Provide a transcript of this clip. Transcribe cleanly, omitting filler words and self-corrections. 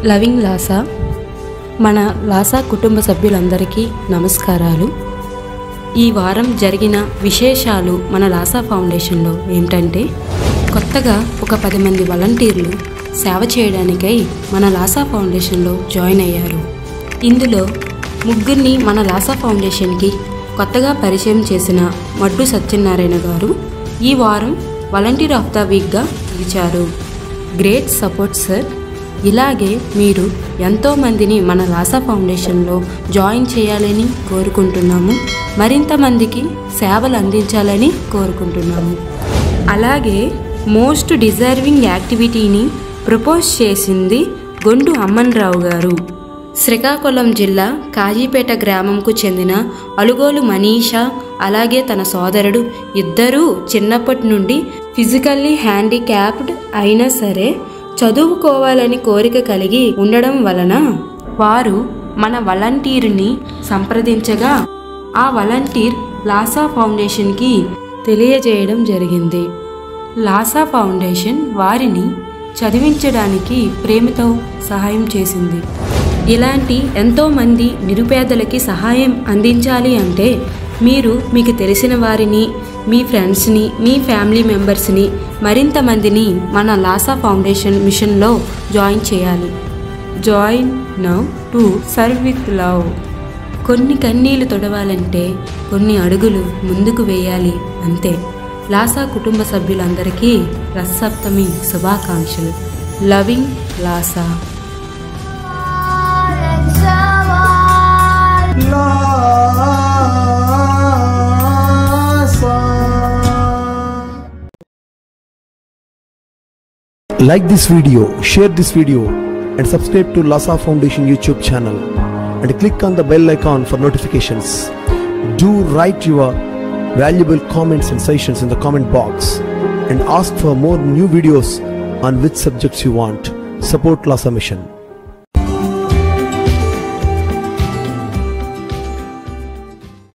Loving లాసా మన లాసా కుటుంబ సభ్యులందరికీ నమస్కారాలు. ఈ వారం జరిగిన విశేషాలు మన లాసా ఫౌండేషన్లో ఏమిటంటే, కొత్తగా ఒక 10 మంది వాలంటీర్లు సేవ చేయడానికై మన లాసా ఫౌండేషన్లో జాయిన్ అయ్యారు. ఇందులో ముగ్గురిని మన లాసా ఫౌండేషన్కి కొత్తగా పరిచయం చేసిన మడ్డు సత్యనారాయణ గారు ఈ వారం వాలంటీర్ ఆఫ్ ద వీక్గా నిలిచారు. Great support sir. ఇలాగే మీరు ఎంతోమందిని మన లాసా ఫౌండేషన్లో జాయిన్ చేయాలని కోరుకుంటున్నాము. మరింత మందికి సేవలు అందించాలని కోరుకుంటున్నాము. అలాగే మోస్ట్ డిజర్వింగ్ యాక్టివిటీని ప్రపోజ్ చేసింది గొండు అమ్మన్రావు గారు. శ్రీకాకుళం జిల్లా కాజీపేట గ్రామంకు చెందిన అలుగోలు మనీషా అలాగే తన సోదరుడు ఇద్దరూ చిన్నప్పటి నుండి ఫిజికల్లీ హ్యాండిక్యాప్డ్ అయినా సరే చదువుకోవాలని కోరిక కలిగి ఉండడం వలన వారు మన వాలంటీర్ని సంప్రదించగా ఆ వాలంటీర్ లాసా ఫౌండేషన్కి తెలియజేయడం జరిగింది. లాసా ఫౌండేషన్ వారిని చదివించడానికి ప్రేమతో సహాయం చేసింది. ఇలాంటి ఎంతోమంది నిరుపేదలకి సహాయం అందించాలి అంటే మీరు మీకు తెలిసిన వారిని, మీ ఫ్రెండ్స్ని, మీ ఫ్యామిలీ మెంబర్స్ని, మరింత మందిని మన లాసా ఫౌండేషన్ మిషన్లో జాయిన్ చేయాలి. Join now to serve with love. కొన్ని కన్నీళ్లు తొడవాలంటే కొన్ని అడుగులు ముందుకు వేయాలి, అంతే. లాసా కుటుంబ సభ్యులందరికీ రథసప్తమి శుభాకాంక్షలు. Loving Laasa. Like this video, share this video and subscribe to Lasa Foundation YouTube channel and click on the bell icon for notifications. Do write your valuable comments and suggestions in the comment box and ask for more new videos on which subjects you want. Support Lasa Mission.